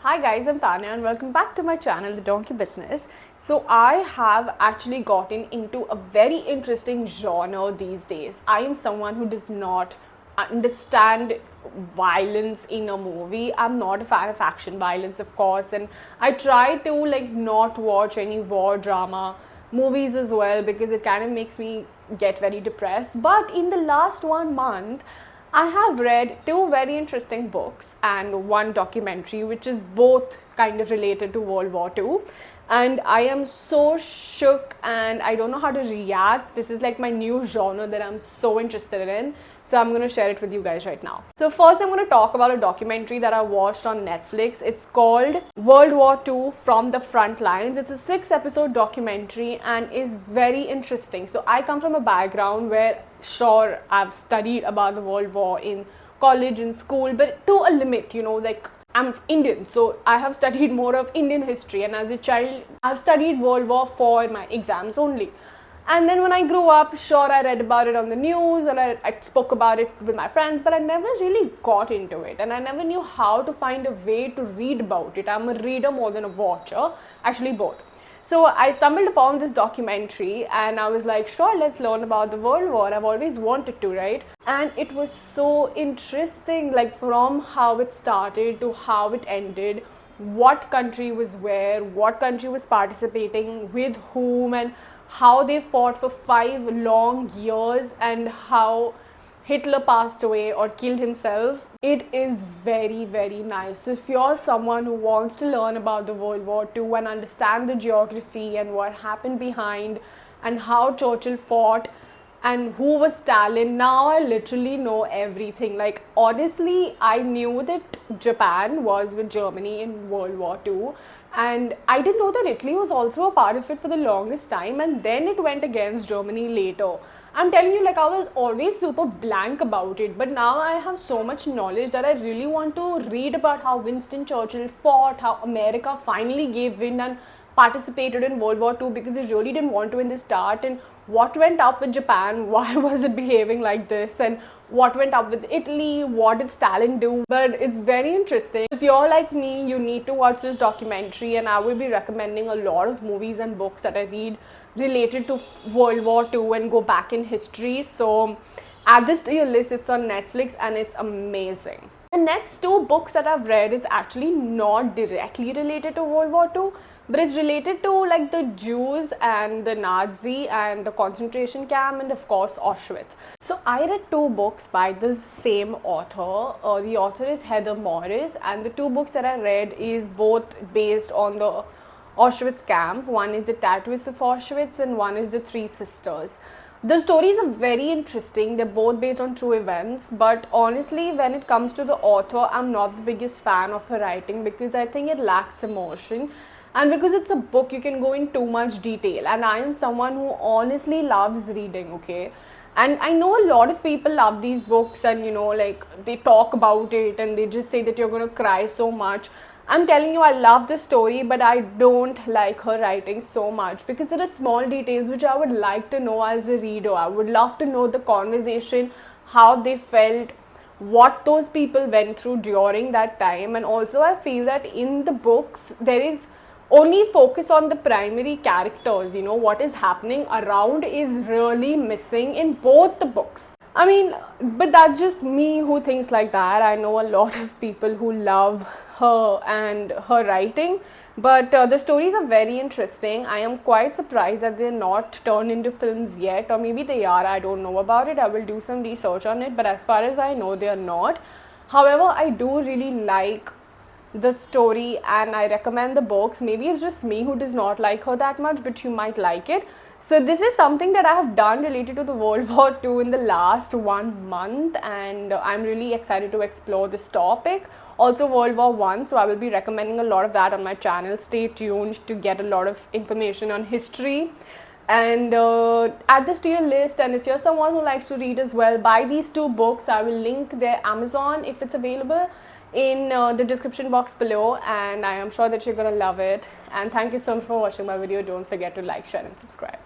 Hi guys, I'm Tanya and welcome back to my channel, The Donkey Business. So I have actually gotten into a very interesting genre these days. I am someone who does not understand violence in a movie. I'm not a fan of action violence, of course, and I try to not watch any war drama movies as well because it kind of makes me get very depressed. But in the last 1 month, I have read two very interesting books and one documentary, which is both kind of related to World War II. And I am so shook and I don't know how to react. This is like my new genre that I'm so interested in. So I'm going to share it with you guys right now. So first I'm going to talk about a documentary that I watched on Netflix. It's called World War II from the Front Lines. It's a 6-episode documentary and is very interesting. So I come from a background where sure I've studied about the World War in college and school, but to a limit, I'm Indian, so I have studied more of Indian history, and as a child I've studied World War IV in my exams only. And then when I grew up, sure, I read about it on the news or I spoke about it with my friends, but I never really got into it and I never knew how to find a way to read about it. I'm a reader more than a watcher, actually both. So I stumbled upon this documentary and I was like, sure, let's learn about the World War. I've always wanted to, right? And it was so interesting, like from how it started to how it ended, what country was where, what country was participating, with whom, and how they fought for 5 long years and how Hitler passed away or killed himself. It is very, very nice. So if you're someone who wants to learn about the World War II and understand the geography and what happened behind and how Churchill fought and who was Stalin, now I literally know everything. Like honestly, I knew that Japan was with Germany in World War II. And I didn't know that Italy was also a part of it for the longest time, and then it went against Germany later. I'm telling you, like I was always super blank about it, but now I have so much knowledge that I really want to read about how Winston Churchill fought, how America finally gave in and participated in World War II because they really didn't want to in the start, and what went up with Japan, why was it behaving like this, and what went up with Italy, what did Stalin do. But it's very interesting. If you're like me, you need to watch this documentary, and I will be recommending a lot of movies and books that I read related to World War II and go back in history. So add this to your list. It's on Netflix and it's amazing. The next 2 books that I've read is actually not directly related to World War II, but it's related to like the Jews and the Nazi and the concentration camp and of course Auschwitz. So I read 2 books by the same author. The author is Heather Morris, and the 2 books that I read is both based on the Auschwitz camp. One is the Tattooist of Auschwitz and one is the 3 Sisters. The stories are very interesting. They're both based on true events, but honestly, when it comes to the author, I'm not the biggest fan of her writing because I think it lacks emotion. And because it's a book, you can go in too much detail. And I am someone who honestly loves reading, okay? And I know a lot of people love these books and, they talk about it and they just say that you're going to cry so much. I'm telling you, I love the story, but I don't like her writing so much because there are small details which I would like to know as a reader. I would love to know the conversation, how they felt, what those people went through during that time. And also I feel that in the books, there is only focus on the primary characters, what is happening around is really missing in both the books. I mean, but that's just me who thinks like that. I know a lot of people who love her and her writing, but the stories are very interesting. I am quite surprised that they're not turned into films yet, or maybe they are, I don't know about it. I will do some research on it, but as far as I know, they are not. However, I do really like the story and I recommend the books. Maybe it's just me who does not like her that much, but you might like it. So this is something that I have done related to the World War II in the last 1 month, and I'm really excited to explore this topic. Also World War I, so I will be recommending a lot of that on my channel. Stay tuned to get a lot of information on history. And add this to your list, and if you're someone who likes to read as well, buy these 2 books. I will link their Amazon if it's available in the description box below, and I am sure that you're gonna love it. And thank you so much for watching my video. Don't forget to like, share and subscribe.